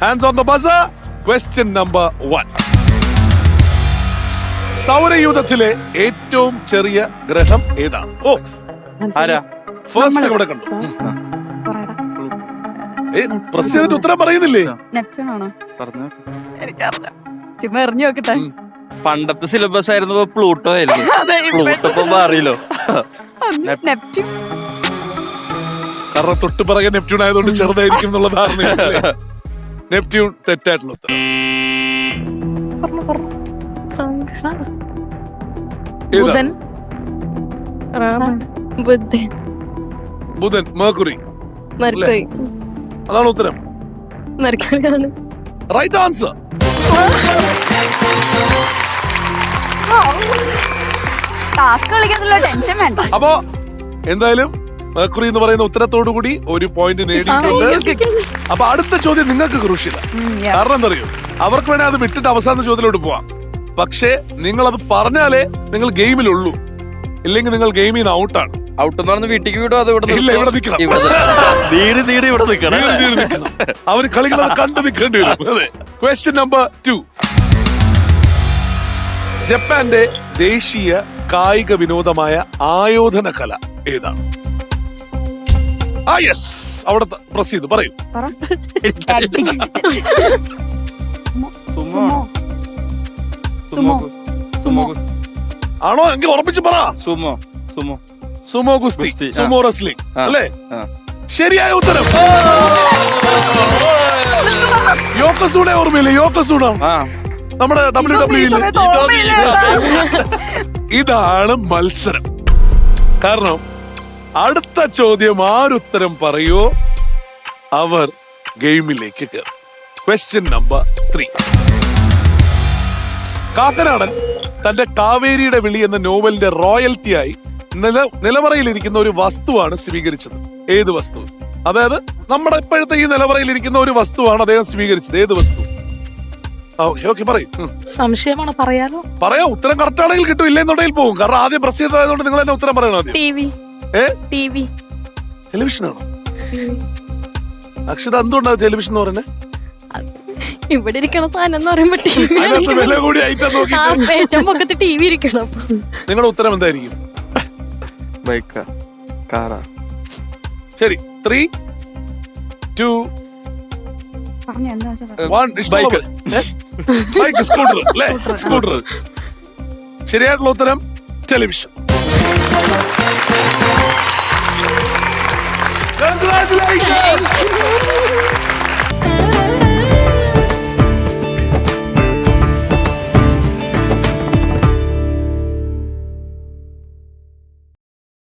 Hands on the buzzer. Question number 1. സൗരയൂഥത്തിലെ ഏറ്റവും ചെറിയ ഗ്രഹം ഏതാണ്? ഓ, ആരാ? ഫസ്റ്റ് ഇവിടെ കണ്ടു. പ്രസ് ചെയ്തിട്ട് ഉത്തരം പറയുന്നില്ലേ? നെപ്റ്റ്യൂൺ ആണോ? പറഞ്ഞു. എനിക്കറിയില്ല, ചുമ്മാ എറിഞ്ഞു നോക്കട്ടെ. പണ്ടത്തെ സിലബസ് ആയിരുന്നു പ്ലൂട്ടോ ആയിരുന്നു. പ്ലൂട്ടോ ഇപ്പൊ മാറിയല്ലോ. നെപ്റ്റ്യൂൺ. കാരണം തൊട്ട് പറയാൻ നെപ്റ്റ്യൂൺ ആയതുകൊണ്ട് ചെറുതായിരിക്കും എന്നുള്ള ധാരണയല്ലേ? നെപ്റ്റ്യൂൺ തെറ്റായിട്ടുള്ള ഉത്തരം. ബുധൻ. ബുധൻ. ബുധൻ, മെർക്കുറി. മെർക്കുറി. അതാണ് ഉത്തരം. മെർക്കുറിയാണ് റൈറ്റ് ആൻസർ. ടാസ്ക് കളിക്കാനുള്ള ടെൻഷൻ വേണ്ട. അപ്പോ എന്തായാലും മെർക്കുറി എന്ന് പറയുന്ന ഉത്തരത്തോടു കൂടി ഒരു പോയിന്റ് നേടിയിട്ടുണ്ട്. അപ്പൊ അടുത്ത ചോദ്യം നിങ്ങൾക്ക് ക്രൂഷ്യല. കാരണം എന്താ അറിയോ, അവർക്ക് വേണേ അത് വിട്ടിട്ട് അവസാന ചോദ്യത്തിലോട്ട് പോവാം. പക്ഷേ നിങ്ങൾ അത് പറഞ്ഞാലേ നിങ്ങൾ ഗെയിമിലുള്ളൂ, ഇല്ലെങ്കിൽ നിങ്ങൾ ഗെയിമിൽ നിന്ന് ഔട്ടാണ്. ഔട്ട് എന്ന് പറഞ്ഞ് വീട്ടിലേക്ക് വിടും. അത് ഇല്ല, ഇവിടെ നിൽക്കണം. ഇവിടെ നിൽക്കണം. അവര് കളിക്കുന്നത് കണ്ടു നിൽക്കേണ്ടി വരും. അതെ. Question number 2. ജപ്പാന്റെ ദേശീയ കായിക വിനോദമായ ആയോധന കല ഏതാണ്? യെസ്, അവിടെ പ്രസ് ചെയ്തു പറയൂ. ആണോ? എങ്കിൽ ഉറപ്പിച്ച് പറ. സുമോ ഗുസ്തി, സുമോ റെസ്ലിംഗ് അല്ലേ? ശരിയായ ഉത്തരം. യോക്കസൂണ ഓർമ്മയില്ലേ? യോക്കസൂണ നമ്മുടെ WWE. ഇതാണ് മത്സരം. കാരണം അടുത്ത ചോദ്യം ആരുത്തരം പറയോ അവർ ഗെയിമിലേക്ക് കയറും. Question number 3. കാക്കനാടൻ തന്റെ കാവേരിയുടെ വിളി എന്ന നോവലിന്റെ റോയൽറ്റിയായി നിലവറയിലിരിക്കുന്ന ഒരു വസ്തുവാണ് സ്വീകരിച്ചത്. ഏത് വസ്തു? അതായത് നമ്മുടെ ഇപ്പോഴത്തെ ഈ നിലവറയിലിരിക്കുന്ന ഒരു വസ്തുവാണ് അദ്ദേഹം സ്വീകരിച്ചത്. ഏത് വസ്തു? ഓക്കെ പറയും. സംശയമാണ്, പറയാലോ? പറയാം. ഉത്തരം കറക്റ്റ് ആണെങ്കിൽ കിട്ടും, ഇല്ലെന്നുണ്ടെങ്കിൽ പോകും. കാരണം ആദ്യം പ്രസ് ചെയ്തതായതുകൊണ്ട് നിങ്ങൾ തന്നെ ഉത്തരം പറയണം ആദ്യം. ടിവി. ടെലിവിഷനാണോ? അക്ഷത, എന്തുകൊണ്ടാണ് ടെലിവിഷൻ എന്ന് പറയുന്നത്? ഇവിടെ ഇരിക്കണ സാധനം എന്ന് പറയുമ്പോ അതിനകത്ത് വില കൂടി ഐറ്റം നോക്കി ഏറ്റവും പൊക്കത്ത് ടിവി ഇരിക്കണം. നിങ്ങളുടെ ഉത്തരം എന്തായിരിക്കും? ബൈക്ക്, കാറാ. ശരി, 3, 2, 1. ബൈക്ക്, സ്കൂട്ടർ അല്ലേ? സ്കൂട്ടർ. ശരിയായിട്ടുള്ള ഉത്തരം ടെലിവിഷൻ. Congratulations!